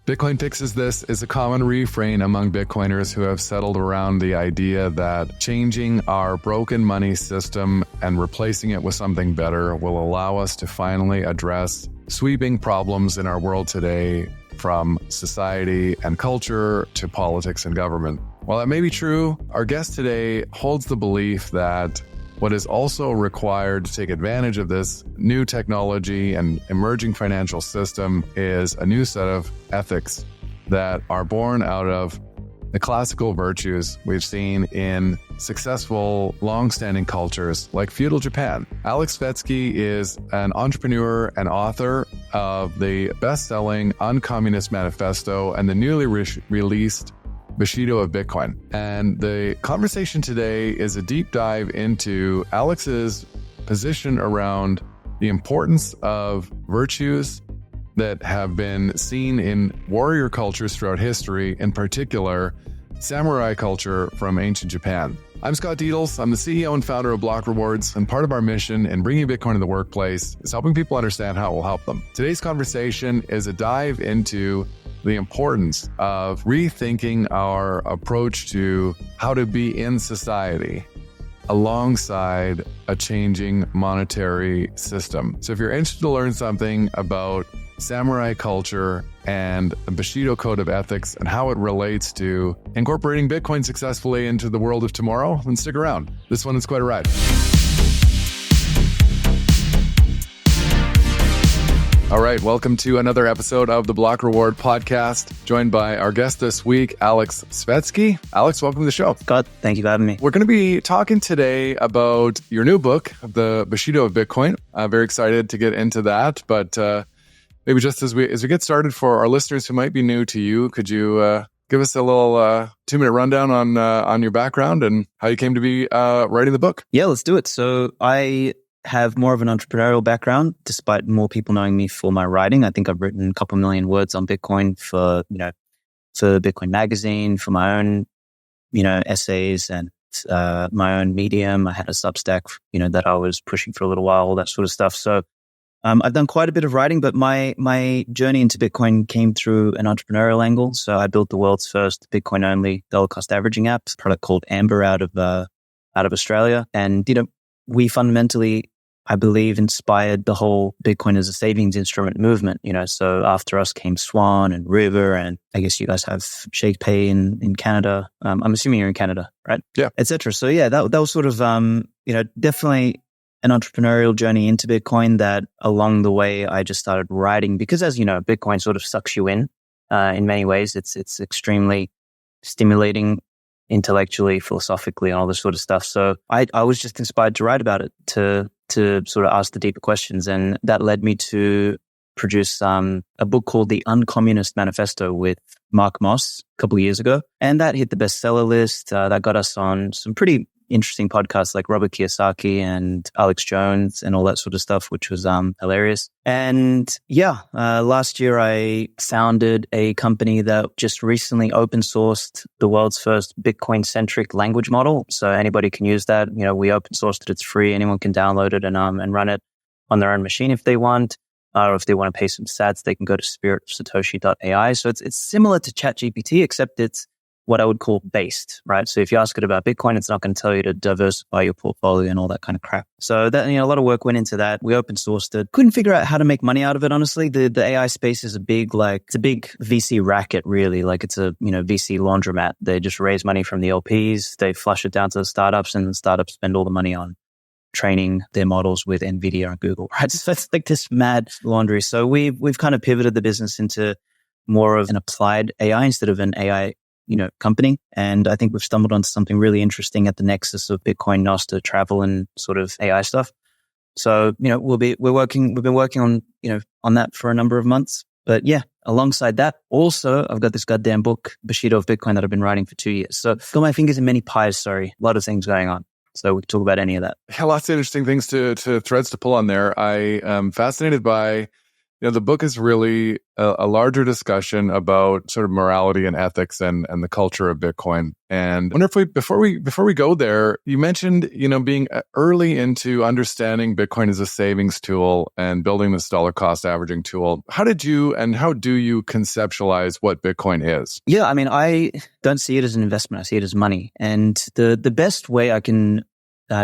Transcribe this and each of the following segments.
Bitcoin fixes this is a common refrain among Bitcoiners who have settled around the idea that changing our broken money system and replacing it with something better will allow us to finally address sweeping problems in our world today, from society and culture to politics and government. While that may be true, our guest today holds the belief that what is also required to take advantage of this new technology and emerging financial system is a new set of ethics that are born out of the classical virtues we've seen in successful, long-standing cultures like feudal Japan. Aleks Svetski is an entrepreneur and author of the best-selling Uncommunist Manifesto and the newly released Bushido of Bitcoin. And the conversation today is a deep dive into Aleks's position around the importance of virtues that have been seen in warrior cultures throughout history, in particular, samurai culture from ancient Japan. I'm Scott Deedles. I'm the CEO and founder of Block Rewards, and part of our mission in bringing Bitcoin to the workplace is helping people understand how it will help them. Today's conversation is a dive into the importance of rethinking our approach to how to be in society alongside a changing monetary system. So if you're interested to learn something about samurai culture and the Bushido code of ethics and how it relates to incorporating Bitcoin successfully into the world of tomorrow, then stick around. This one is quite a ride. All right, welcome to another episode of the Block Reward podcast, joined by our guest this week, Aleks Svetski. Aleks, welcome to the show. Scott, thank you for having me. We're going to be talking today about your new book, The Bushido of Bitcoin. Very excited to get into that, but maybe just as we get started, for our listeners who might be new to you, could you give us a little 2-minute rundown on your background and how you came to be writing the book? Yeah, let's do it. So I have more of an entrepreneurial background, despite more people knowing me for my writing. I think I've written a couple million words on Bitcoin for Bitcoin Magazine, for my own, essays and my own Medium. I had a Substack, that I was pushing for a little while, all that sort of stuff. So I've done quite a bit of writing, but my journey into Bitcoin came through an entrepreneurial angle. So I built the world's first Bitcoin-only dollar-cost averaging app, a product called Amber out of Australia. And, we fundamentally, I believe, inspired the whole Bitcoin as a savings instrument movement. So after us came Swan and River, and I guess you guys have ShakePay in Canada. I'm assuming you're in Canada, right? Yeah. Etc. So yeah, that was sort of, definitely an entrepreneurial journey into Bitcoin that along the way I just started writing because, as you know, Bitcoin sort of sucks you in many ways. It's extremely stimulating intellectually, philosophically, and all this sort of stuff. So I was just inspired to write about it, to sort of ask the deeper questions. And that led me to produce a book called The Uncommunist Manifesto with Mark Moss a couple of years ago. And that hit the bestseller list. That got us on some pretty interesting podcasts like Robert Kiyosaki and Alex Jones and all that sort of stuff, which was hilarious. And last year I founded a company that just recently open sourced the world's first Bitcoin-centric language model. So anybody can use that. We open sourced it. It's free. Anyone can download it and run it on their own machine if they want. Or if they want to pay some sats, they can go to spiritofsatoshi.ai. So it's similar to ChatGPT, except it's what I would call based, right? So if you ask it about Bitcoin, it's not going to tell you to diversify your portfolio and all that kind of crap. So that, a lot of work went into that. We open sourced it. Couldn't figure out how to make money out of it, honestly. The AI space is it's a big VC racket, really. Like it's a, VC laundromat. They just raise money from the LPs. They flush it down to the startups, and the startups spend all the money on training their models with NVIDIA and Google, right? So it's like this mad laundry. So we've kind of pivoted the business into more of an applied AI instead of an AI company. And I think we've stumbled onto something really interesting at the nexus of Bitcoin, Nostr, travel, and sort of AI stuff. So, we've been working on, on that for a number of months. But yeah, alongside that, also, I've got this goddamn book, Bushido of Bitcoin, that I've been writing for 2 years. So got my fingers in many pies, sorry. A lot of things going on. So we can talk about any of that. Yeah, lots of interesting things to threads to pull on there. I am fascinated by the book is really a larger discussion about sort of morality and ethics and the culture of Bitcoin. And I wonder if before we go there, you mentioned, being early into understanding Bitcoin as a savings tool and building this dollar cost averaging tool. How do you conceptualize what Bitcoin is? Yeah, I mean, I don't see it as an investment. I see it as money. And the best way I can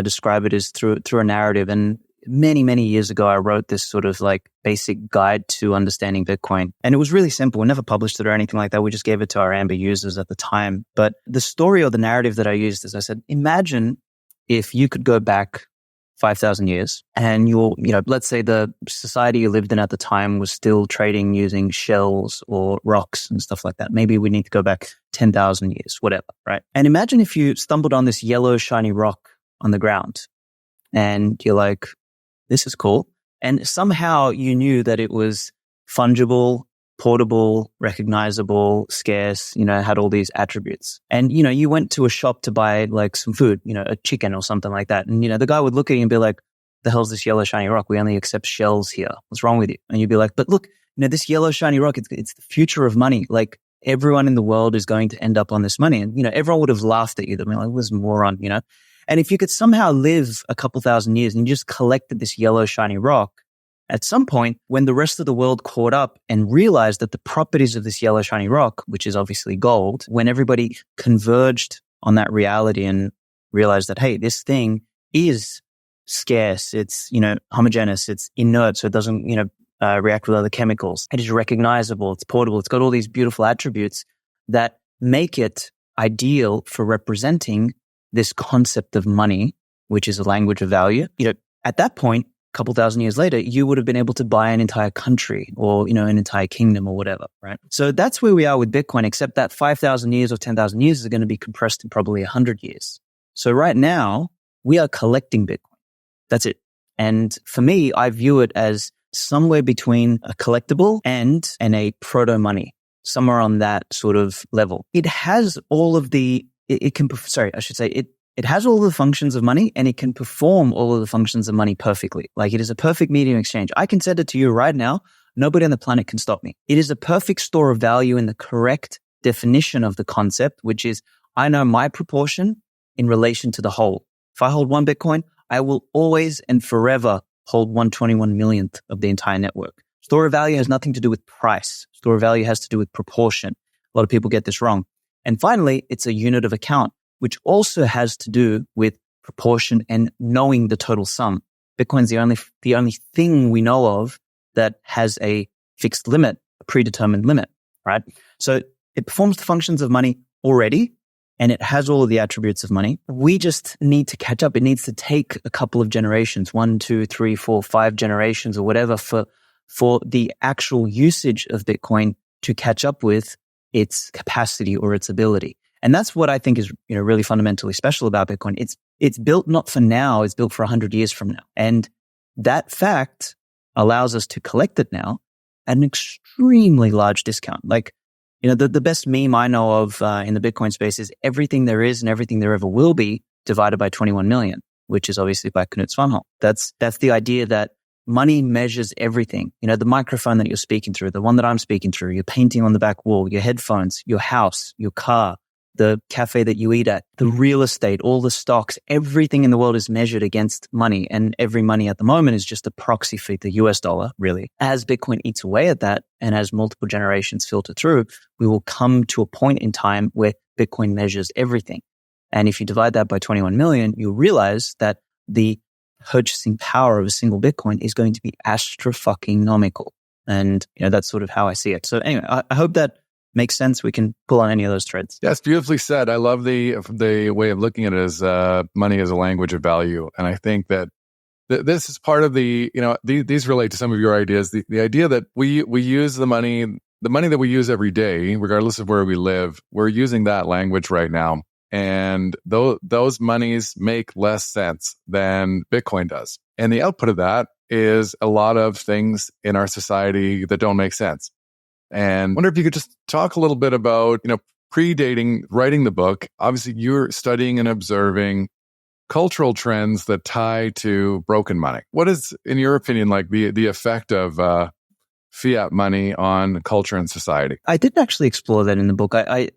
describe it is through a narrative. And many, many years ago, I wrote this sort of like basic guide to understanding Bitcoin. And it was really simple. We never published it or anything like that. We just gave it to our Amber users at the time. But the story or the narrative that I used is I said, imagine if you could go back 5,000 years and let's say the society you lived in at the time was still trading using shells or rocks and stuff like that. Maybe we need to go back 10,000 years, whatever, right? And imagine if you stumbled on this yellow shiny rock on the ground and you're like, this is cool. And somehow you knew that it was fungible, portable, recognizable, scarce, had all these attributes. And, you went to a shop to buy like some food, a chicken or something like that. And, the guy would look at you and be like, the hell's this yellow shiny rock? We only accept shells here. What's wrong with you? And you'd be like, but look, this yellow shiny rock, it's the future of money. Like everyone in the world is going to end up on this money. And, everyone would have laughed at you. They'd be like, this moron, And if you could somehow live a couple thousand years and you just collected this yellow shiny rock, at some point when the rest of the world caught up and realized that the properties of this yellow shiny rock, which is obviously gold, when everybody converged on that reality and realized that, hey, this thing is scarce, it's, homogeneous, it's inert, so it doesn't, react with other chemicals. It is recognizable, it's portable, it's got all these beautiful attributes that make it ideal for representing this concept of money, which is a language of value. At that point, a couple thousand years later, you would have been able to buy an entire country or, an entire kingdom or whatever, right? So that's where we are with Bitcoin, except that 5,000 years or 10,000 years is going to be compressed in probably 100 years. So right now, we are collecting Bitcoin. That's it. And for me, I view it as somewhere between a collectible and a proto money, somewhere on that sort of level. It has all of the it has all the functions of money and it can perform all of the functions of money perfectly. Like it is a perfect medium exchange. I can send it to you right now. Nobody on the planet can stop me. It is a perfect store of value in the correct definition of the concept, which is I know my proportion in relation to the whole. If I hold one Bitcoin, I will always and forever hold 1/21 millionth of the entire network. Store of value has nothing to do with price. Store of value has to do with proportion. A lot of people get this wrong. And finally, it's a unit of account, which also has to do with proportion and knowing the total sum. Bitcoin's the only thing we know of that has a fixed limit, a predetermined limit, right? So it performs the functions of money already, and it has all of the attributes of money. We just need to catch up. It needs to take a couple of generations, 1, 2, 3, 4, 5 generations or whatever for the actual usage of Bitcoin to catch up with its capacity or its ability. And that's what I think is, really fundamentally special about Bitcoin. It's built not for now, it's built for 100 years from now. And that fact allows us to collect it now at an extremely large discount. Like, the best meme I know of in the Bitcoin space is everything there is and everything there ever will be divided by 21 million, which is obviously by Knut Svanholm. That's the idea that money measures everything. The microphone that you're speaking through, the one that I'm speaking through, your painting on the back wall, your headphones, your house, your car, the cafe that you eat at, the real estate, all the stocks, everything in the world is measured against money. And every money at the moment is just a proxy for the US dollar, really. As Bitcoin eats away at that and as multiple generations filter through, we will come to a point in time where Bitcoin measures everything. And if you divide that by 21 million, you'll realize that the purchasing power of a single Bitcoin is going to be astro-fucking-nomical. And, that's sort of how I see it. So anyway, I hope that makes sense. We can pull on any of those threads. Yes, beautifully said. I love the way of looking at it as money as a language of value. And I think that this is part of these relate to some of your ideas. The idea that we use the money that we use every day, regardless of where we live, we're using that language right now. And those monies make less sense than Bitcoin does. And the output of that is a lot of things in our society that don't make sense. And I wonder if you could just talk a little bit about, predating writing the book. Obviously, you're studying and observing cultural trends that tie to broken money. What is, in your opinion, like the effect of fiat money on culture and society? I didn't actually explore that in the book.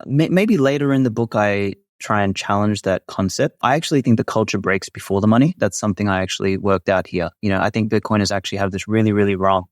Maybe later in the book, I try and challenge that concept. I actually think the culture breaks before the money. That's something I actually worked out here. I think Bitcoiners actually have this really, really wrong.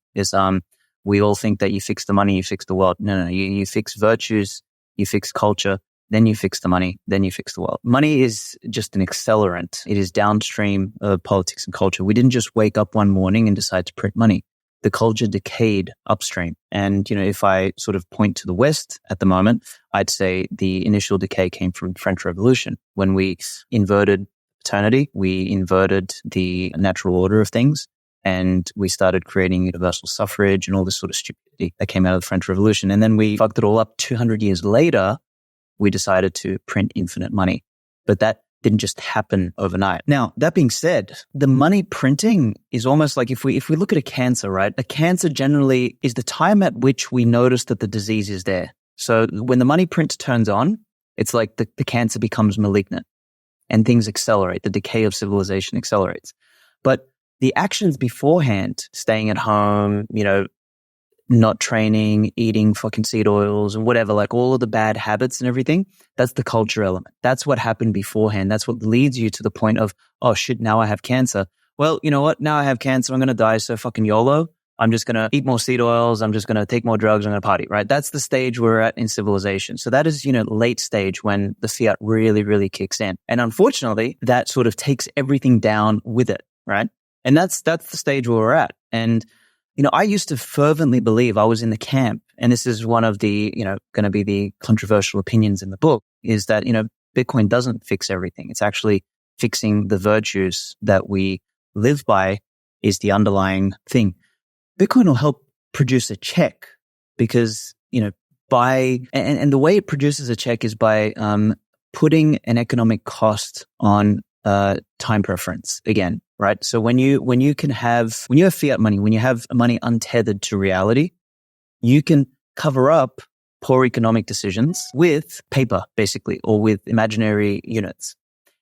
We all think that you fix the money, you fix the world. No. You fix virtues, you fix culture, then you fix the money, then you fix the world. Money is just an accelerant. It is downstream of politics and culture. We didn't just wake up one morning and decide to print money. The culture decayed upstream. And, if I sort of point to the West at the moment, I'd say the initial decay came from the French Revolution. When we inverted paternity, we inverted the natural order of things, and we started creating universal suffrage and all this sort of stupidity that came out of the French Revolution. And then we fucked it all up 200 years later. We decided to print infinite money. But that didn't just happen overnight. Now, that being said, the money printing is almost like if we look at a cancer, right? A cancer generally is the time at which we notice that the disease is there. So when the money print turns on, it's like the cancer becomes malignant and things accelerate. The decay of civilization accelerates. But the actions beforehand, staying at home, not training, eating fucking seed oils and whatever, like all of the bad habits and everything, that's the culture element. That's what happened beforehand. That's what leads you to the point of, oh shit, now I have cancer. Well, you know what? Now I have cancer. I'm going to die. So fucking YOLO. I'm just going to eat more seed oils. I'm just going to take more drugs. I'm going to party, right? That's the stage we're at in civilization. So that is, late stage when the fiat really, really kicks in. And unfortunately, that sort of takes everything down with it, right? And that's the stage where we're at. And I used to fervently believe, I was in the camp, and this is one of the, going to be the controversial opinions in the book, is that, Bitcoin doesn't fix everything. It's actually fixing the virtues that we live by is the underlying thing. Bitcoin will help produce a check because, and the way it produces a check is by putting an economic cost on time preference again. Right. So when you have fiat money, when you have money untethered to reality, you can cover up poor economic decisions with paper, basically, or with imaginary units.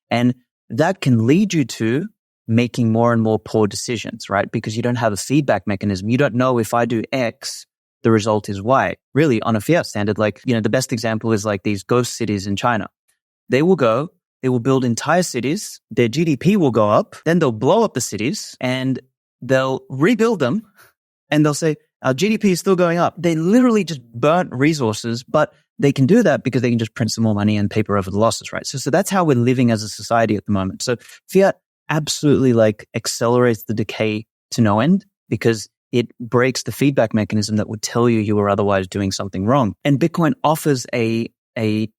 And that can lead you to making more and more poor decisions, right? Because you don't have a feedback mechanism. You don't know if I do X, the result is Y. Really, on a fiat standard, the best example is like these ghost cities in China. They will build entire cities, their GDP will go up, then they'll blow up the cities and they'll rebuild them and they'll say, our GDP is still going up. They literally just burnt resources, but they can do that because they can just print some more money and paper over the losses, right? So that's how we're living as a society at the moment. So fiat absolutely accelerates the decay to no end because it breaks the feedback mechanism that would tell you were otherwise doing something wrong. And Bitcoin offers a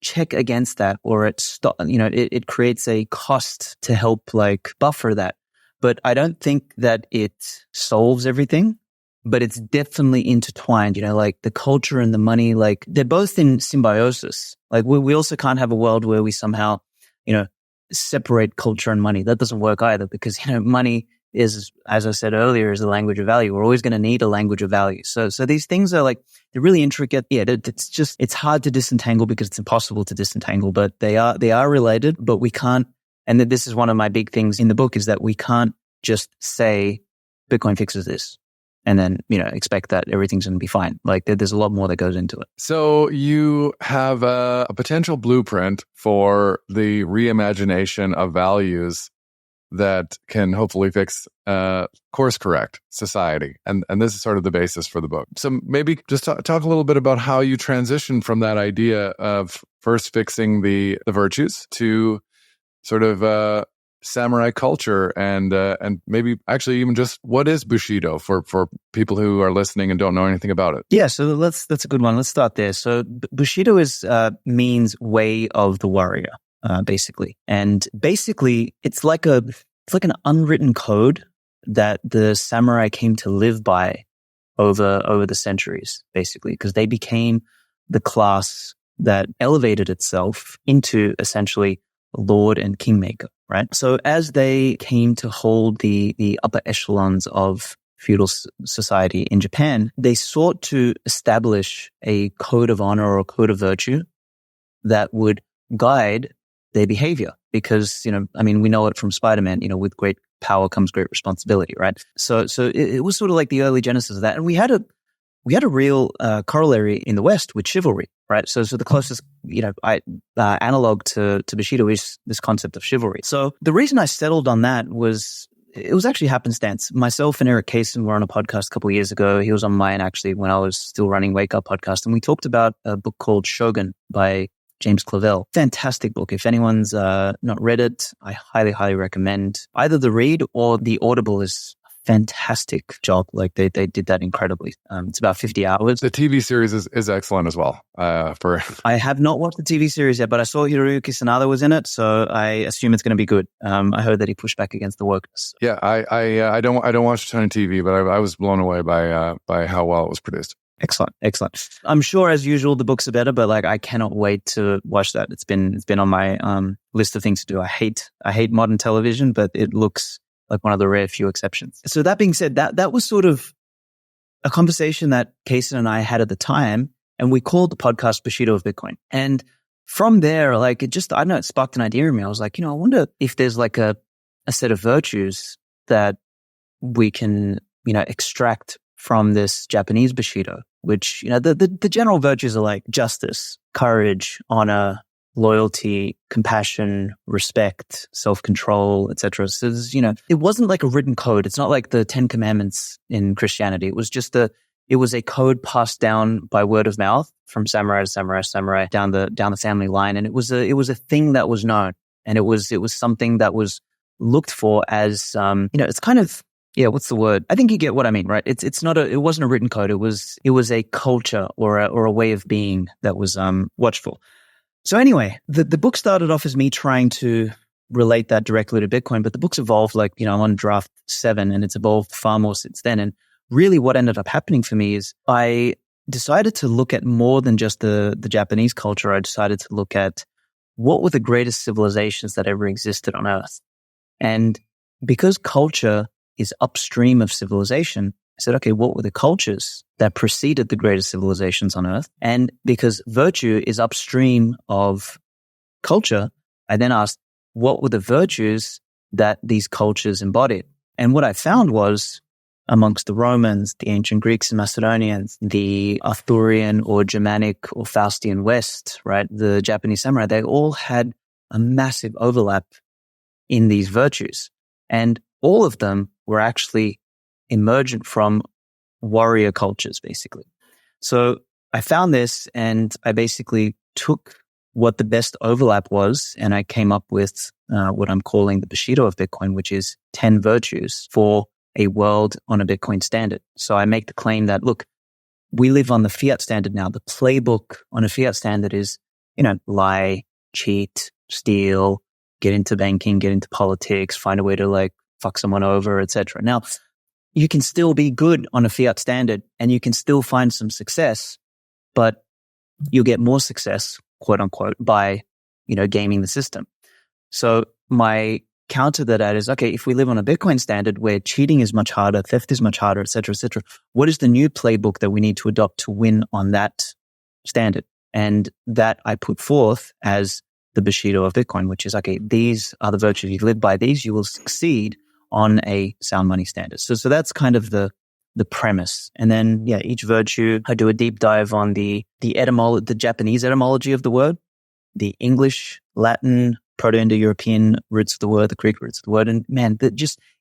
check against that, or it creates a cost to help buffer that. But I don't think that it solves everything, but it's definitely intertwined, the culture and the money, they're both in symbiosis. We also can't have a world where we somehow, separate culture and money. That doesn't work either because, money is, as I said earlier, is a language of value. We're always going to need a language of value. So these things are they're really intricate. Yeah, it's hard to disentangle because it's impossible to disentangle, but they are related, but we can't. And this is one of my big things in the book is that we can't just say Bitcoin fixes this and then, expect that everything's going to be fine. There's a lot more that goes into it. So you have a potential blueprint for the reimagination of values that can hopefully fix, course correct society. And this is sort of the basis for the book. So maybe just talk a little bit about how you transitioned from that idea of first fixing the virtues to sort of samurai culture and maybe actually even just what is Bushido for people who are listening and don't know anything about it. Yeah, so that's a good one. Let's start there. So Bushido means way of the warrior. Basically. And basically, it's like an unwritten code that the samurai came to live by over the centuries, basically, because they became the class that elevated itself into essentially lord and kingmaker, right? So as they came to hold the upper echelons of feudal society in Japan, they sought to establish a code of honor or a code of virtue that would guide their behavior because, we know it from Spider-Man, with great power comes great responsibility, right? So it was sort of like the early genesis of that. And we had we had a real corollary in the West with chivalry, right? So the closest, analog to Bushido is this concept of chivalry. So the reason I settled on that was, it was actually happenstance. Myself and Eric Kaysen were on a podcast a couple of years ago. He was on mine actually when I was still running Wake Up podcast. And we talked about a book called Shogun by James Clavell. Fantastic book. If anyone's not read it, I highly, highly recommend either the read or the Audible is fantastic job. Like they did that incredibly. It's about 50 hours. The TV series is excellent as well. I have not watched the TV series yet, but I saw Hiroyuki Sanada was in it, so I assume it's going to be good. I heard that he pushed back against the wokeness. Yeah, I don't watch a ton of TV, but I was blown away by how well it was produced. Excellent. I'm sure as usual the books are better, but like I cannot wait to watch that. It's been on my list of things to do. I hate modern television, but it looks like one of the rare few exceptions. So that being said, that was sort of a conversation that Kaysen and I had at the time, and we called the podcast Bushido of Bitcoin. And from there, like it sparked an idea in me. I was like, I wonder if there's like a set of virtues that we can, extract from this Japanese Bushido, which, the general virtues are like justice, courage, honor, loyalty, compassion, respect, self-control, etc. So, it wasn't like a written code. It's not like the 10 Commandments in Christianity. It was just a code passed down by word of mouth from samurai to samurai down the family line. And it was a thing that was known. And it was something that was looked for as, it's kind of, yeah, what's the word? I think you get what I mean, right? It wasn't a written code. It was a culture or a way of being that was, watchful. So anyway, the book started off as me trying to relate that directly to Bitcoin, but the book's evolved I'm on draft 7 and it's evolved far more since then. And really what ended up happening for me is I decided to look at more than just the Japanese culture. I decided to look at what were the greatest civilizations that ever existed on Earth. And because culture is upstream of civilization, I said, okay, what were the cultures that preceded the greatest civilizations on Earth? And because virtue is upstream of culture, I then asked, what were the virtues that these cultures embodied? And what I found was amongst the Romans, the ancient Greeks and Macedonians, the Arthurian or Germanic or Faustian West, right? The Japanese samurai, they all had a massive overlap in these virtues. And all of them were actually emergent from warrior cultures, basically. So I found this and I basically took what the best overlap was and I came up with what I'm calling the Bushido of Bitcoin, which is 10 virtues for a world on a Bitcoin standard. So I make the claim that, look, we live on the fiat standard now. The playbook on a fiat standard is, lie, cheat, steal, get into banking, get into politics, find a way to like fuck someone over, etc. Now, you can still be good on a fiat standard and you can still find some success, but you'll get more success, quote unquote, by, gaming the system. So my counter to that is, okay, if we live on a Bitcoin standard where cheating is much harder, theft is much harder, et cetera, what is the new playbook that we need to adopt to win on that standard? And that I put forth as the Bushido of Bitcoin, which is, okay, these are the virtues. If you live by these, you will succeed on a sound money standard. So that's kind of the premise. And then, each virtue, I do a deep dive on the Japanese etymology of the word, the English, Latin, Proto-Indo-European roots of the word, the Greek roots of the word. And man,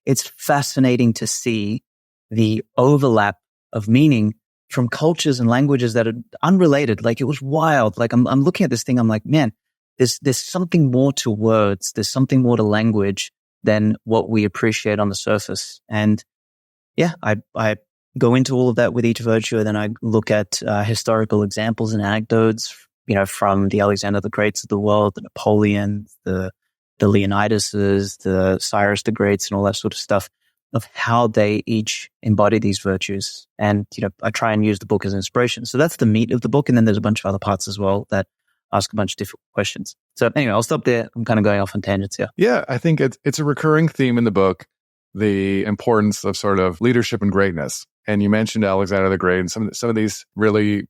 it's fascinating to see the overlap of meaning from cultures and languages that are unrelated. Like it was wild. Like I'm looking at this thing. I'm like, man, there's something more to words. There's something more to language than what we appreciate on the surface. And I go into all of that with each virtue. And then I look at historical examples and anecdotes, from the Alexander the Greats of the world, the Napoleon, the Leonidases, the Cyrus the Greats, and all that sort of stuff, of how they each embody these virtues. And, I try and use the book as inspiration. So that's the meat of the book. And then there's a bunch of other parts as well that ask a bunch of different questions. So anyway, I'll stop there. I'm kind of going off on tangents here. Yeah, I think it's a recurring theme in the book, the importance of sort of leadership and greatness. And you mentioned Alexander the Great and some of these really,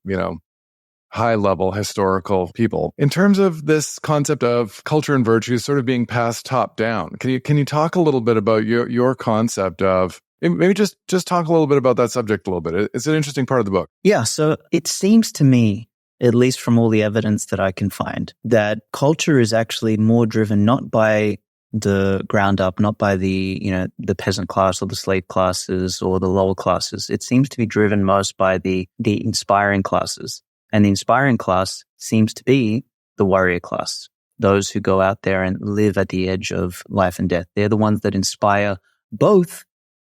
high-level historical people. In terms of this concept of culture and virtues sort of being passed top down, can you talk a little bit about your concept of Maybe just talk a little bit about that subject a little bit. It's an interesting part of the book. Yeah. So it seems to me, at least from all the evidence that I can find, that culture is actually more driven not by the ground up, not by the peasant class or the slave classes or the lower classes. It seems to be driven most by the inspiring classes. And the inspiring class seems to be the warrior class, those who go out there and live at the edge of life and death. They're the ones that inspire both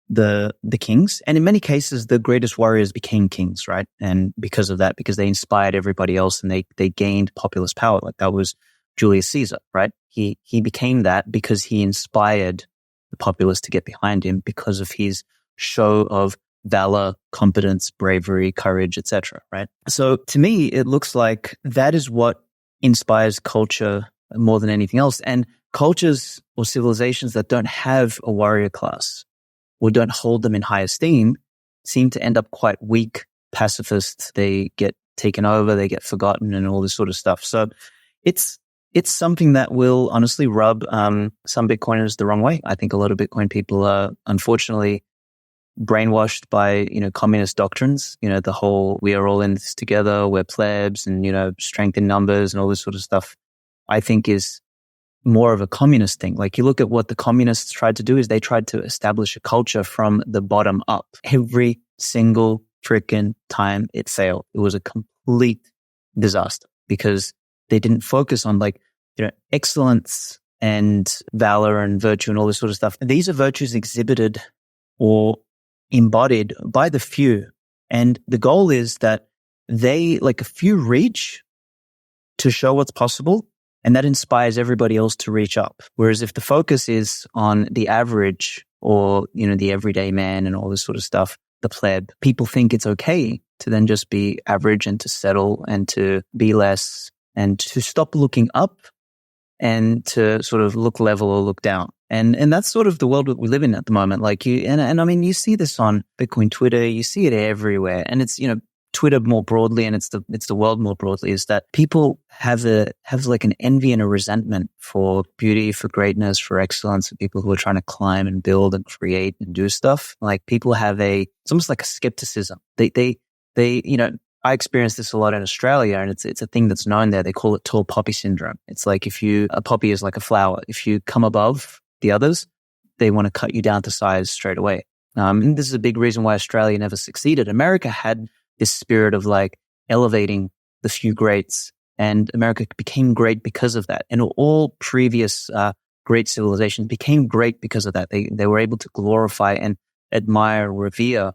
the kings, and in many cases, the greatest warriors became kings, right? And because of that, because they inspired everybody else and they gained populist power. Like that was Julius Caesar, right? He became that because he inspired the populace to get behind him because of his show of valor, competence, bravery, courage, etc., right? So to me, it looks like that is what inspires culture more than anything else. And cultures or civilizations that don't have a warrior class or don't hold them in high esteem seem to end up quite weak, pacifist. They get taken over, they get forgotten and all this sort of stuff. So it's something that will honestly rub some Bitcoiners the wrong way. I think a lot of Bitcoin people are unfortunately brainwashed by, communist doctrines, the whole, we are all in this together, we're plebs and, strength in numbers and all this sort of stuff, I think is more of a communist thing. Like you look at what the communists tried to do is they tried to establish a culture from the bottom up. Every single freaking time it failed. It was a complete disaster because they didn't focus on excellence and valor and virtue and all this sort of stuff. These are virtues exhibited or embodied by the few. And the goal is that a few reach to show what's possible. And that inspires everybody else to reach up. Whereas if the focus is on the average or, the everyday man and all this sort of stuff, the pleb, people think it's okay to then just be average and to settle and to be less and to stop looking up and to sort of look level or look down. And that's sort of the world that we live in at the moment. You see this on Bitcoin Twitter, you see it everywhere. And it's, Twitter more broadly, and it's the world more broadly, is that people have an envy and a resentment for beauty, for greatness, for excellence, for people who are trying to climb and build and create and do stuff. Like people have it's almost like a skepticism. I experience this a lot in Australia, and it's a thing that's known there. They call it tall poppy syndrome. It's like a poppy is like a flower. If you come above the others, they want to cut you down to size straight away. And this is a big reason why Australia never succeeded. America had this spirit of elevating the few greats, and America became great because of that. And all previous great civilizations became great because of that. They were able to glorify and admire, revere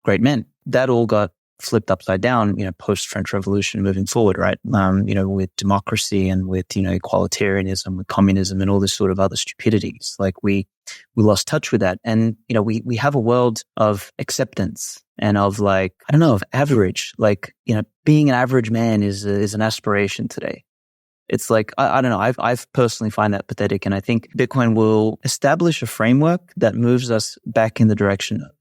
great men. That all got flipped upside down, post-French Revolution moving forward, right? With democracy and with, equalitarianism, with communism and all this sort of other stupidities. We lost touch with that. And, we have a world of acceptance and of of average, being an average man is an aspiration today. It's I don't know. I've personally find that pathetic. And I think Bitcoin will establish a framework that moves us back in the direction of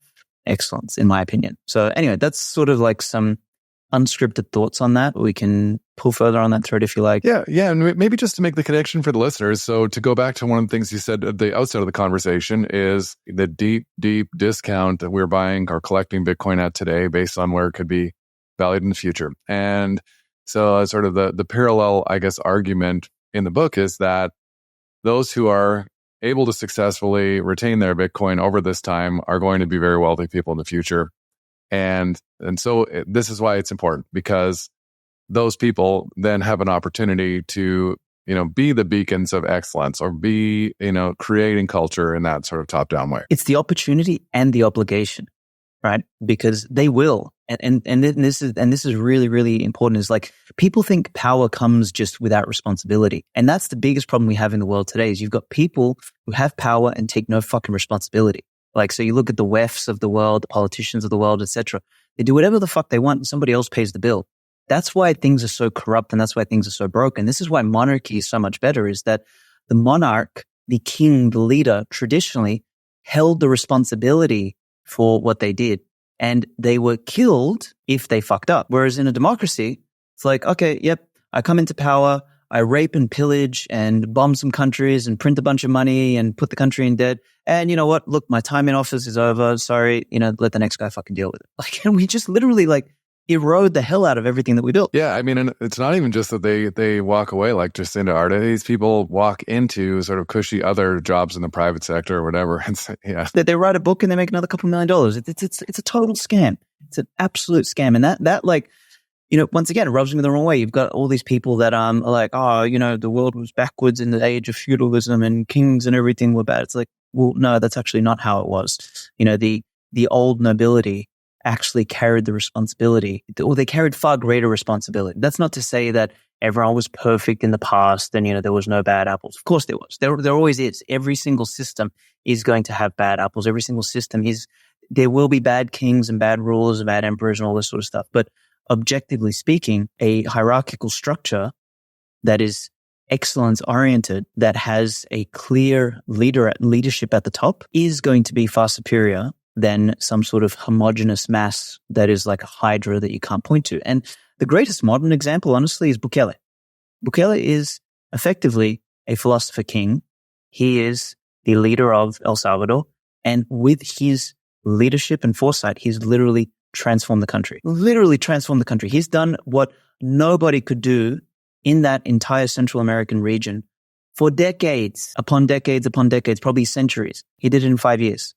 excellence, in my opinion. So anyway, that's sort of some unscripted thoughts on that. We can pull further on that thread if you like. Yeah. And maybe just to make the connection for the listeners. So to go back to one of the things you said at the outset of the conversation is the deep, deep discount that we're buying or collecting Bitcoin at today based on where it could be valued in the future. And so sort of the parallel, I guess, argument in the book is that those who are able to successfully retain their Bitcoin over this time are going to be very wealthy people in the future. And so this is why it's important, because those people then have an opportunity to, be the beacons of excellence or be, creating culture in that sort of top-down way. It's the opportunity and the obligation, right? Because they will. And this is really, really important, is people think power comes just without responsibility. And that's the biggest problem we have in the world today, is you've got people who have power and take no fucking responsibility. So you look at the WEFs of the world, the politicians of the world, etc. They do whatever the fuck they want and somebody else pays the bill. That's why things are so corrupt and that's why things are so broken. This is why monarchy is so much better, is that the monarch, the king, the leader, traditionally held the responsibility for what they did. And they were killed if they fucked up. Whereas in a democracy, it's okay, yep, I come into power, I rape and pillage and bomb some countries and print a bunch of money and put the country in debt. And you know what? Look, my time in office is over. Sorry, let the next guy fucking deal with it. Like, and we just literally erode the hell out of everything that we built. Yeah, I mean, and it's not even just that they walk away like just into art. These people walk into sort of cushy other jobs in the private sector or whatever. And yeah, They write a book and they make another couple $1 million. It's a total scam. It's an absolute scam. And that once again, it rubs me the wrong way. You've got all these people that are like, the world was backwards in the age of feudalism and kings and everything were bad. It's like, well, no, that's actually not how it was. The old nobility actually carried the responsibility, or they carried far greater responsibility. That's not to say that everyone was perfect in the past and, there was no bad apples. Of course there was. There always is. Every single system is going to have bad apples. Every single system there will be bad kings and bad rulers and bad emperors and all this sort of stuff. But objectively speaking, a hierarchical structure that is excellence oriented, that has a clear leadership at the top, is going to be far superior than some sort of homogenous mass that is like a hydra that you can't point to. And the greatest modern example, honestly, is Bukele. Bukele is effectively a philosopher king. He is the leader of El Salvador. And with his leadership and foresight, he's literally transformed the country. He's done what nobody could do in that entire Central American region for decades upon decades upon decades, probably centuries. He did it in 5 years.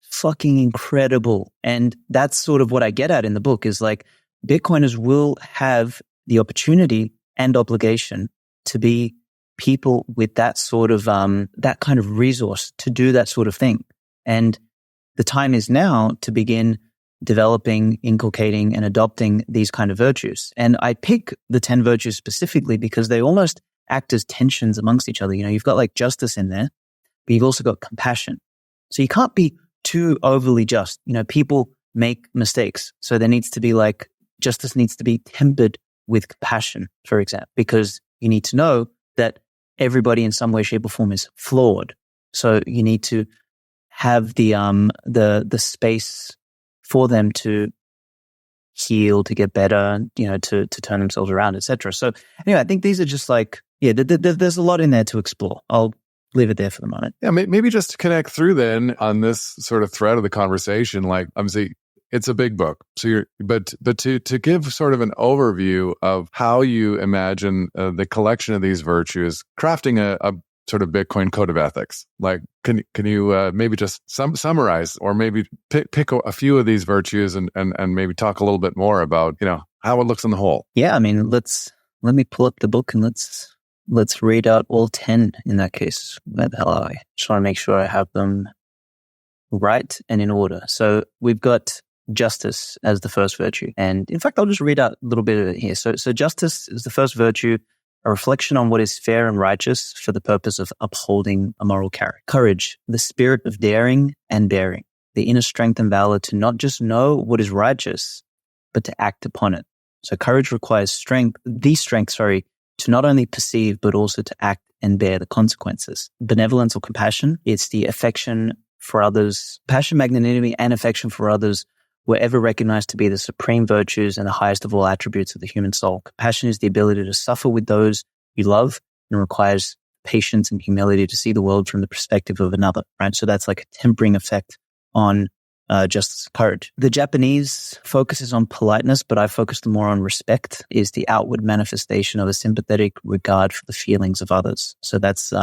Fucking incredible. And that's sort of what I get at in the book is like, Bitcoiners will have the opportunity and obligation to be people with that sort of, that kind of resource to do that sort of thing. And the time is now to begin developing, inculcating, and adopting these kind of virtues. And I pick the 10 virtues specifically because they almost act as tensions amongst each other. You've got like justice in there, but you've also got compassion. So you can't be too overly just. People make mistakes. So there needs to be justice needs to be tempered with compassion, for example, because you need to know that everybody in some way, shape, or form is flawed. So you need to have the space for them to heal, to get better, to turn themselves around, etc. So anyway, I think these are just there's a lot in there to explore. I'll leave it there for the moment. Yeah, maybe just to connect through then on this sort of thread of the conversation, obviously it's a big book. So but to give sort of an overview of how you imagine the collection of these virtues, crafting a sort of Bitcoin code of ethics. Can you maybe just summarize, or maybe pick a few of these virtues and maybe talk a little bit more about how it looks on the whole? Yeah, I mean, let me pull up the book and let's read out all 10 in that case. Where the hell are I? Just want to make sure I have them right and in order. So we've got justice as the first virtue. And in fact, I'll just read out a little bit of it here. So justice is the first virtue, a reflection on what is fair and righteous for the purpose of upholding a moral character. Courage, the spirit of daring and bearing, the inner strength and valor to not just know what is righteous, but to act upon it. So courage requires strength to not only perceive, but also to act and bear the consequences. Benevolence or compassion, it's the affection for others. Passion, magnanimity, and affection for others were ever recognized to be the supreme virtues and the highest of all attributes of the human soul. Compassion is the ability to suffer with those you love and requires patience and humility to see the world from the perspective of another, right? So that's like a tempering effect on justice, courage. The Japanese focuses on politeness, but I focused more on respect, is the outward manifestation of a sympathetic regard for the feelings of others. So that's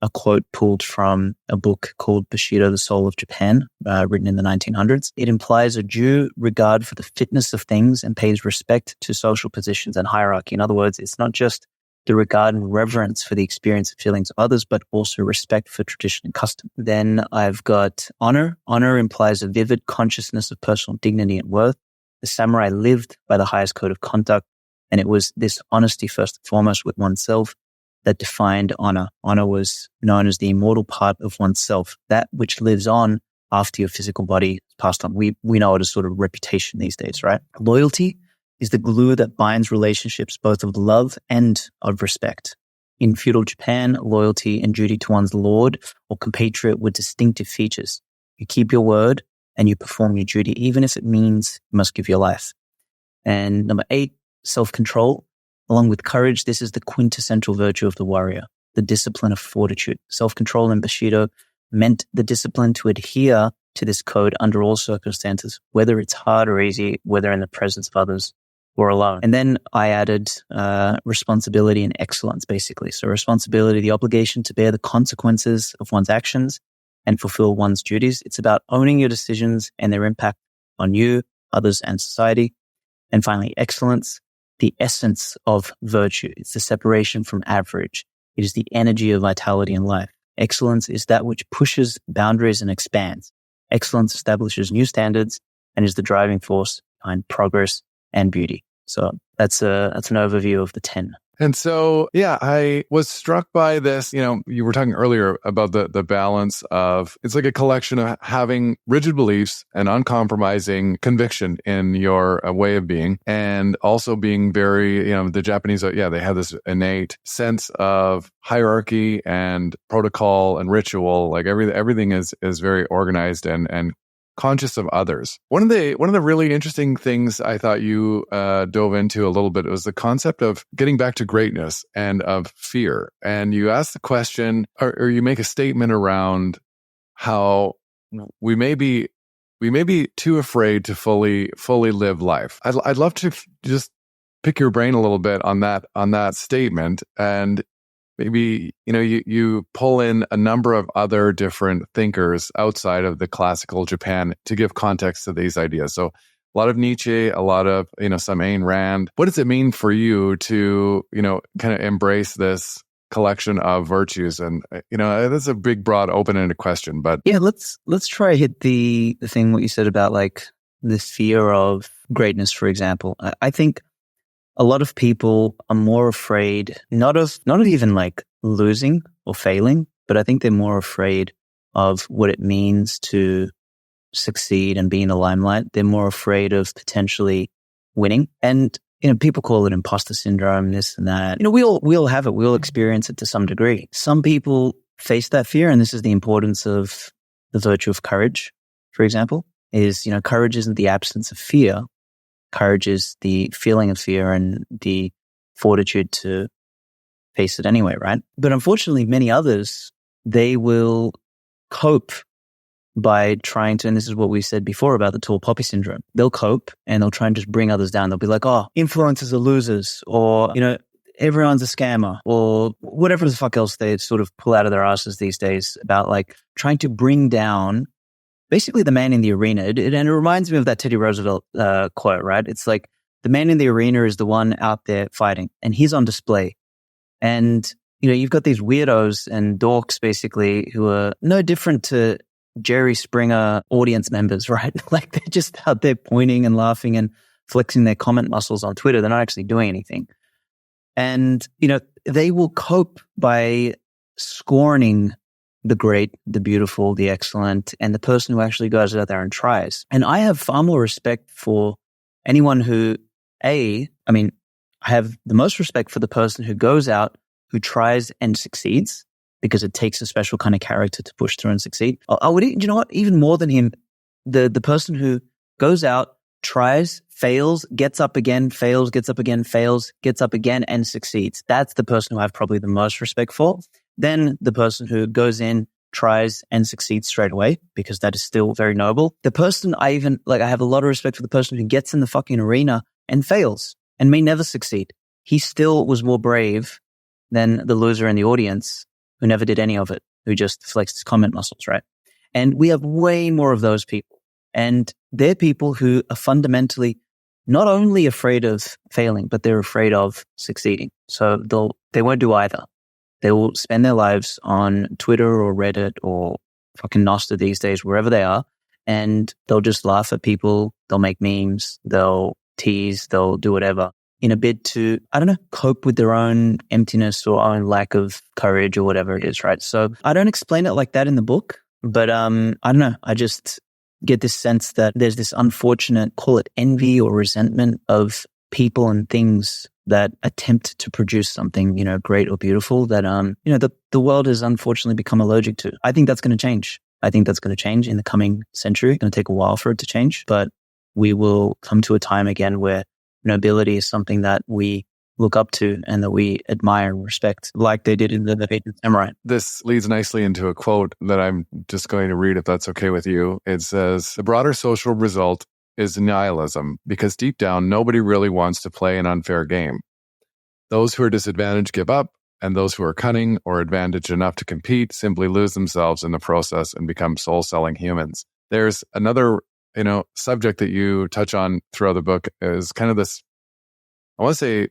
a quote pulled from a book called Bushido, the Soul of Japan, written in the 1900s. It implies a due regard for the fitness of things and pays respect to social positions and hierarchy. In other words, it's not just the regard and reverence for the experience and feelings of others, but also respect for tradition and custom. Then I've got honor. Honor implies a vivid consciousness of personal dignity and worth. The samurai lived by the highest code of conduct, and it was this honesty first and foremost with oneself that defined honor. Honor was known as the immortal part of oneself, that which lives on after your physical body is passed on. We know it as sort of reputation these days, right? Loyalty is the glue that binds relationships both of love and of respect. In feudal Japan, loyalty and duty to one's lord or compatriot were distinctive features. You keep your word and you perform your duty, even if it means you must give your life. And number 8, self-control. Along with courage, this is the quintessential virtue of the warrior, the discipline of fortitude. Self-control in Bushido meant the discipline to adhere to this code under all circumstances, whether it's hard or easy, whether in the presence of others or alone. And then I added responsibility and excellence, basically. So responsibility, the obligation to bear the consequences of one's actions and fulfill one's duties. It's about owning your decisions and their impact on you, others, and society. And finally, excellence, the essence of virtue. It's the separation from average. It is the energy of vitality in life. Excellence is that which pushes boundaries and expands. Excellence establishes new standards and is the driving force behind progress and beauty. So that's an overview of the 10. And so, yeah, I was struck by this. You were talking earlier about the balance of, it's like a collection of having rigid beliefs and uncompromising conviction in your way of being, and also being very, the Japanese, they have this innate sense of hierarchy and protocol and ritual. Like everything is very organized and conscious of others. One of the really interesting things I thought you dove into a little bit was the concept of getting back to greatness and of fear. And you ask the question, or you make a statement around how we may be too afraid to fully live life. I'd love to just pick your brain a little bit on that statement, and maybe, you pull in a number of other different thinkers outside of the classical Japan to give context to these ideas. So a lot of Nietzsche, a lot of, some Ayn Rand. What does it mean for you to, kind of embrace this collection of virtues? And, that's a big, broad, open-ended question, but yeah, let's try hit the thing, what you said about like the fear of greatness, for example. I think a lot of people are more afraid, not of even like losing or failing, but I think they're more afraid of what it means to succeed and be in the limelight. They're more afraid of potentially winning. And, people call it imposter syndrome, this and that. We all have it. We all experience it to some degree. Some people face that fear, and this is the importance of the virtue of courage, for example, is, courage isn't the absence of fear. Courage is the feeling of fear and the fortitude to face it anyway, right? But unfortunately, many others, they will cope by trying to, and this is what we said before about the tall poppy syndrome. They'll cope and they'll try and just bring others down. They'll be like, oh, influencers are losers, or, everyone's a scammer, or whatever the fuck else they sort of pull out of their asses these days about like trying to bring down basically the man in the arena. And it reminds me of that Teddy Roosevelt quote, right? It's like the man in the arena is the one out there fighting, and he's on display. And, you've got these weirdos and dorks basically who are no different to Jerry Springer audience members, right? Like they're just out there pointing and laughing and flexing their comment muscles on Twitter. They're not actually doing anything. And, they will cope by scorning the great, the beautiful, the excellent, and the person who actually goes out there and tries. And I have far more respect for anyone who, I have the most respect for the person who goes out, who tries and succeeds, because it takes a special kind of character to push through and succeed. I would, even more than him, the person who goes out, tries, fails, gets up again, fails, gets up again, fails, gets up again, and succeeds. That's the person who I have probably the most respect for. Then the person who goes in, tries, and succeeds straight away, because that is still very noble. The person I have a lot of respect for the person who gets in the fucking arena and fails and may never succeed. He still was more brave than the loser in the audience who never did any of it, who just flexed his comment muscles, right? And we have way more of those people. And they're people who are fundamentally not only afraid of failing, but they're afraid of succeeding. So they won't do either. They will spend their lives on Twitter or Reddit or fucking Nostr these days, wherever they are, and they'll just laugh at people. They'll make memes. They'll tease. They'll do whatever in a bid to, cope with their own emptiness or own lack of courage or whatever it is, right? So I don't explain it like that in the book, but I just get this sense that there's this unfortunate, call it envy or resentment of people and things that attempt to produce something, great or beautiful that, the world has unfortunately become allergic to. I think that's going to change. I think that's going to change in the coming century. It's going to take a while for it to change, but we will come to a time again where nobility is something that we look up to and that we admire and respect, like they did in the ancient samurai. This leads nicely into a quote that I'm just going to read, if that's okay with you. It says, "The broader social result is nihilism, because deep down, nobody really wants to play an unfair game. Those who are disadvantaged give up, and those who are cunning or advantaged enough to compete simply lose themselves in the process and become soul-selling humans." There's another, subject that you touch on throughout the book is kind of this, I want to say,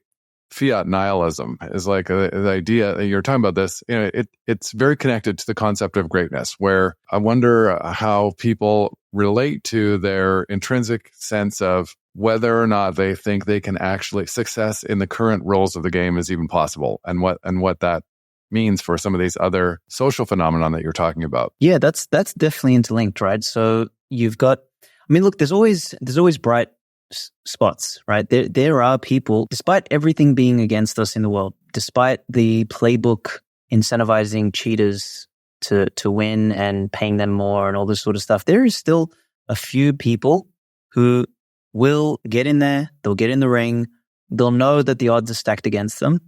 Fiat nihilism is like the idea that you're talking about this. It's very connected to the concept of greatness, where I wonder how people relate to their intrinsic sense of whether or not they think they can actually success in the current rules of the game is even possible, and what that means for some of these other social phenomenon that you're talking about. Yeah, that's definitely interlinked, right? So you've got, look, there's always bright spots, right? There are people, despite everything being against us in the world, despite the playbook incentivizing cheaters to win and paying them more and all this sort of stuff, there is still a few people who will get in there, they'll get in the ring, they'll know that the odds are stacked against them,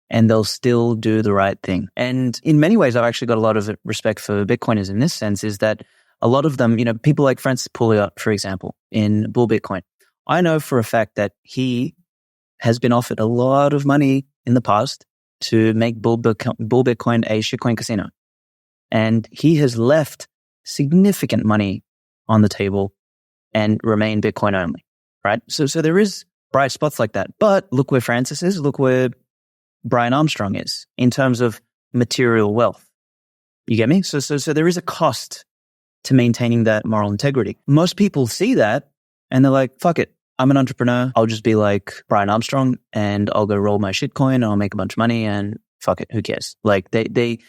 and they'll still do the right thing. And in many ways, I've actually got a lot of respect for Bitcoiners in this sense, is that a lot of them, people like Francis Pouliot, for example, in Bull Bitcoin, I know for a fact that he has been offered a lot of money in the past to make Bull Bitcoin a shitcoin casino. And he has left significant money on the table and remain Bitcoin only, right? So there is bright spots like that. But look where Francis is, look where Brian Armstrong is in terms of material wealth. You get me? So there is a cost to maintaining that moral integrity. Most people see that and they're like, fuck it. I'm an entrepreneur. I'll just be like Brian Armstrong and I'll go roll my shitcoin and I'll make a bunch of money and fuck it. Who cares? Like they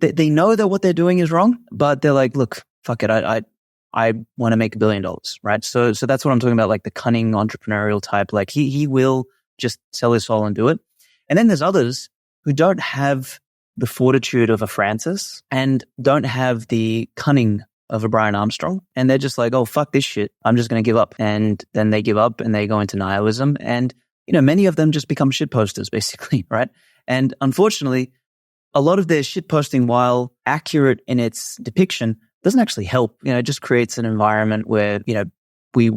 know that what they're doing is wrong, but they're like, look, fuck it. I want to make $1 billion, right? So that's what I'm talking about. Like the cunning entrepreneurial type, like he will just sell his soul and do it. And then there's others who don't have the fortitude of a Francis and don't have the cunning of a Brian Armstrong. And they're just like, oh, fuck this shit. I'm just going to give up. And then they give up and they go into nihilism. And, many of them just become shit posters, basically, right? And unfortunately, a lot of their shit posting, while accurate in its depiction, doesn't actually help. It just creates an environment where, we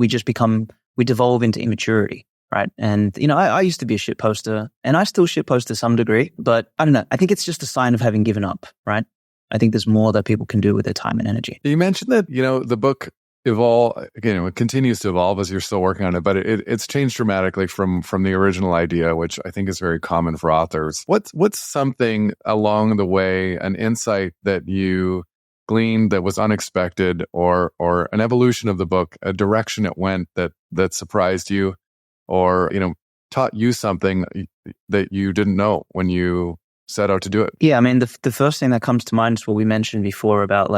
devolve into immaturity, right? And, I used to be a shit poster and I still shit post to some degree, but I don't know. I think it's just a sign of having given up, right? I think there's more that people can do with their time and energy. You mentioned that, the book it continues to evolve as you're still working on it, but it's changed dramatically from the original idea, which I think is very common for authors. What's something along the way, an insight that you gleaned that was unexpected, or an evolution of the book, a direction it went that surprised you, or, taught you something that you didn't know when you set out to do it? Yeah, the first thing that comes to mind is what we mentioned before about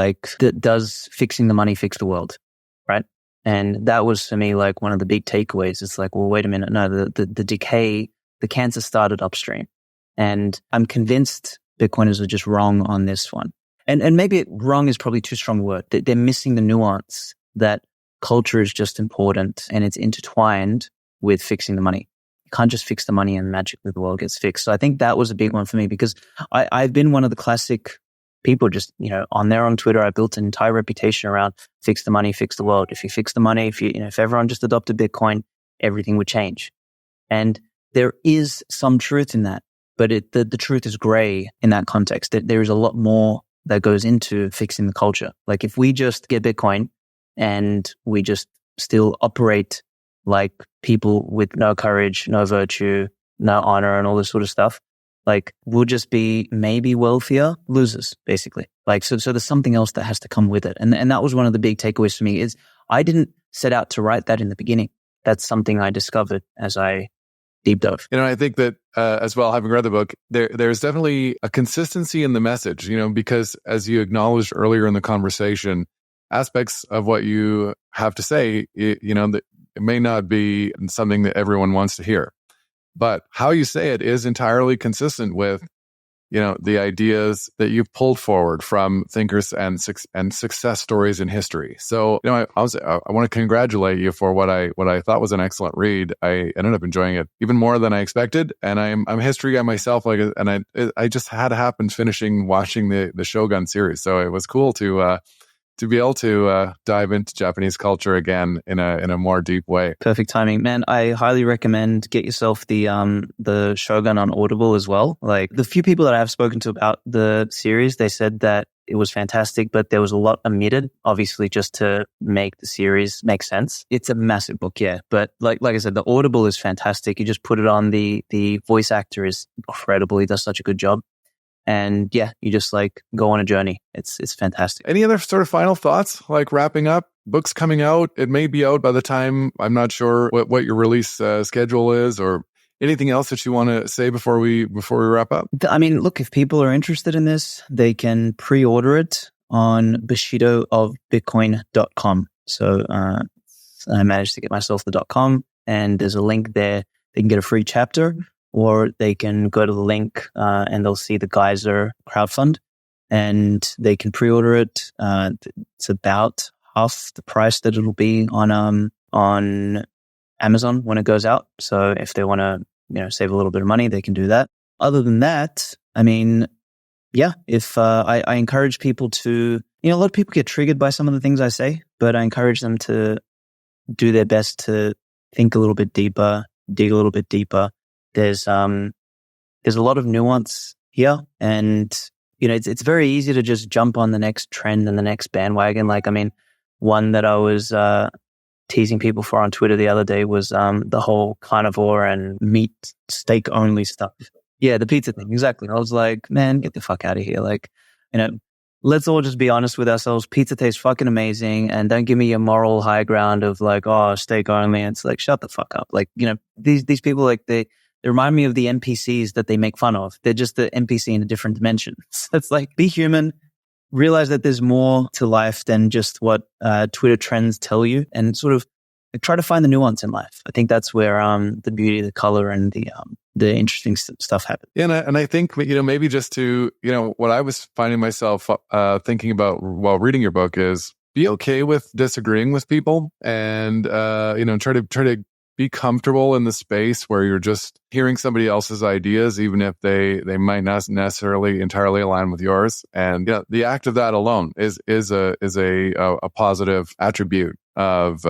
does fixing the money fix the world, right? And that was for me like one of the big takeaways. It's like, well, wait a minute, no, the decay, the cancer started upstream, and I'm convinced Bitcoiners are just wrong on this one. And maybe wrong is probably too strong a word. They're missing the nuance that culture is just important and it's intertwined with fixing the money. Can't just fix the money and magically the world gets fixed. So I think that was a big one for me, because I've been one of the classic people just, on there on Twitter, I built an entire reputation around fix the money, fix the world. If you fix the money, if everyone just adopted Bitcoin, everything would change. And there is some truth in that, but the truth is gray in that context. That there is a lot more that goes into fixing the culture. Like if we just get Bitcoin and we just still operate like people with no courage, no virtue, no honor, and all this sort of stuff, like we'll just be maybe wealthier losers, basically. Like, so there's something else that has to come with it. And that was one of the big takeaways for me, is I didn't set out to write that in the beginning. That's something I discovered as I deep dove. I think that as well, having read the book, there's definitely a consistency in the message, because as you acknowledged earlier in the conversation, aspects of what you have to say, that it may not be something that everyone wants to hear, but how you say it is entirely consistent with the ideas that you've pulled forward from thinkers and success stories in history. So, I want to congratulate you for what I thought was an excellent read. I ended up enjoying it even more than I expected, and I'm a history guy myself. And I just had happened finishing watching the Shogun series, so it was cool to be able to dive into Japanese culture again in a more deep way. Perfect timing, man. I highly recommend get yourself the Shogun on Audible as well. Like the few people that I have spoken to about the series, they said that it was fantastic, but there was a lot omitted, obviously, just to make the series make sense. It's a massive book, yeah. But like I said, the Audible is fantastic. You just put it on. The voice actor is incredible. He does such a good job. And yeah, you just like go on a journey. It's fantastic. Any other sort of final thoughts, like wrapping up? Books coming out. It may be out by the time, I'm not sure what your release schedule is, or anything else that you want to say before we wrap up? I mean, look, if people are interested in this, they can pre-order it on Bushido of Bitcoin.com. So I managed to get myself the .com, and there's a link there. They can get a free chapter, or they can go to the link and they'll see the Geyser crowdfund, and they can pre-order it. It's about half the price that it'll be on Amazon when it goes out. So if they want to, save a little bit of money, they can do that. Other than that, I mean, yeah, if I encourage people to, a lot of people get triggered by some of the things I say, but I encourage them to do their best to think a little bit deeper, dig a little bit deeper. There's a lot of nuance here, and it's very easy to just jump on the next trend and the next bandwagon. Like, I mean, one that I was teasing people for on Twitter the other day was the whole carnivore and meat steak only stuff. Yeah, the pizza thing, exactly. I was like, man, get the fuck out of here. Like, let's all just be honest with ourselves. Pizza tastes fucking amazing, and don't give me your moral high ground of like, oh, steak only. And it's like, shut the fuck up. Like, these people, like they remind me of the NPCs that they make fun of. They're just the NPC in a different dimension. So it's like, be human, realize that there's more to life than just what Twitter trends tell you, and sort of try to find the nuance in life. I think that's where the beauty, the color, and the interesting stuff happens. Yeah, and I think, maybe just to, what I was finding myself thinking about while reading your book is be okay with disagreeing with people, and try to be comfortable in the space where you're just hearing somebody else's ideas, even if they might not necessarily entirely align with yours. And the act of that alone is a positive attribute of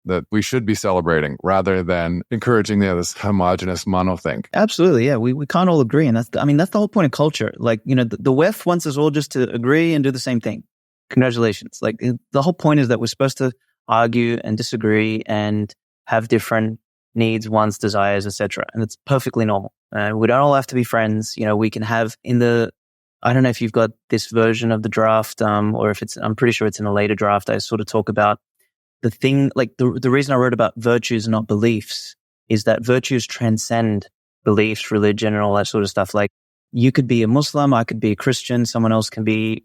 that we should be celebrating, rather than encouraging this homogenous monothink. Absolutely, yeah. We can't all agree, and that's the whole point of culture. Like, the WEF wants us all just to agree and do the same thing. Congratulations. Like, the whole point is that we're supposed to argue and disagree and have different needs, wants, desires, etc. And it's perfectly normal. We don't all have to be friends. We can have I don't know if you've got this version of the draft, or if I'm pretty sure it's in a later draft. I sort of talk about the thing, like the reason I wrote about virtues, not beliefs, is that virtues transcend beliefs, religion, and all that sort of stuff. Like, you could be a Muslim, I could be a Christian, someone else can be,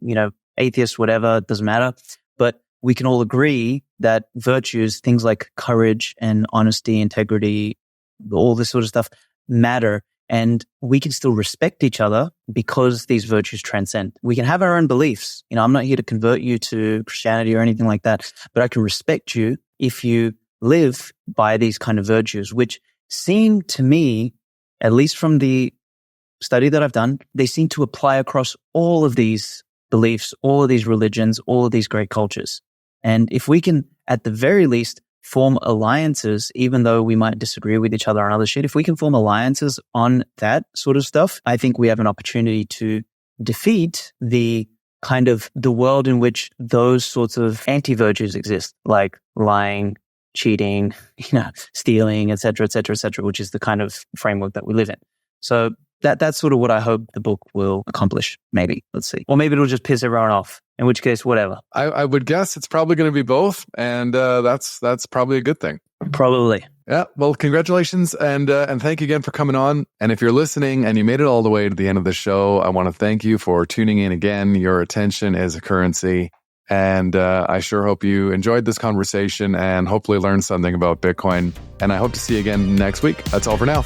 atheist, whatever, it doesn't matter. But we can all agree that virtues, things like courage and honesty, integrity, all this sort of stuff matter. And we can still respect each other because these virtues transcend. We can have our own beliefs. I'm not here to convert you to Christianity or anything like that, but I can respect you if you live by these kind of virtues, which seem to me, at least from the study that I've done, they seem to apply across all of these beliefs, all of these religions, all of these great cultures. And if we can, at the very least, form alliances, even though we might disagree with each other on other shit, if we can form alliances on that sort of stuff, I think we have an opportunity to defeat the kind of the world in which those sorts of anti-virtues exist, like lying, cheating, stealing, et cetera, which is the kind of framework that we live in. So that's sort of what I hope the book will accomplish, maybe. Let's see. Or maybe it'll just piss everyone off, in which case, whatever. I would guess it's probably going to be both, and that's probably a good thing. Probably. Yeah, well, congratulations, and thank you again for coming on. And if you're listening and you made it all the way to the end of the show, I want to thank you for tuning in again. Your attention is a currency, and I sure hope you enjoyed this conversation and hopefully learned something about Bitcoin. And I hope to see you again next week. That's all for now.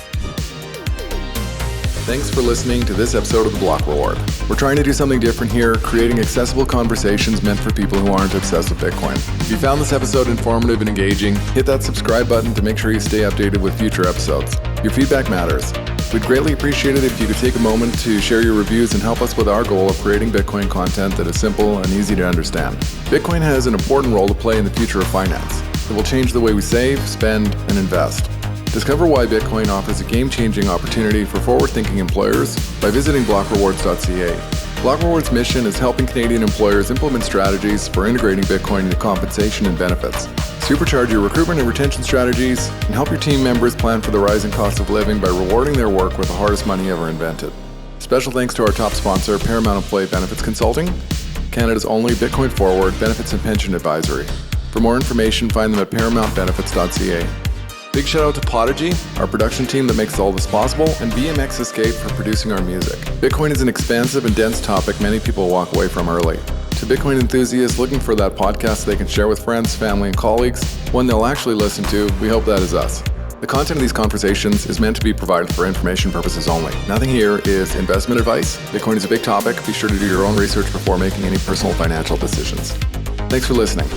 Thanks for listening to this episode of The Block Reward. We're trying to do something different here, creating accessible conversations meant for people who aren't obsessed with Bitcoin. If you found this episode informative and engaging, hit that subscribe button to make sure you stay updated with future episodes. Your feedback matters. We'd greatly appreciate it if you could take a moment to share your reviews and help us with our goal of creating Bitcoin content that is simple and easy to understand. Bitcoin has an important role to play in the future of finance. It will change the way we save, spend, and invest. Discover why Bitcoin offers a game-changing opportunity for forward-thinking employers by visiting blockrewards.ca. Block Rewards' mission is helping Canadian employers implement strategies for integrating Bitcoin into compensation and benefits, supercharge your recruitment and retention strategies, and help your team members plan for the rising cost of living by rewarding their work with the hardest money ever invented. Special thanks to our top sponsor, Paramount Employee Benefits Consulting, Canada's only Bitcoin forward benefits and pension advisory. For more information, find them at paramountbenefits.ca. Big shout out to Podigy, our production team that makes all this possible, and BMX Escape for producing our music. Bitcoin is an expansive and dense topic many people walk away from early. To Bitcoin enthusiasts looking for that podcast they can share with friends, family, and colleagues, one they'll actually listen to, we hope that is us. The content of these conversations is meant to be provided for information purposes only. Nothing here is investment advice. Bitcoin is a big topic. Be sure to do your own research before making any personal financial decisions. Thanks for listening.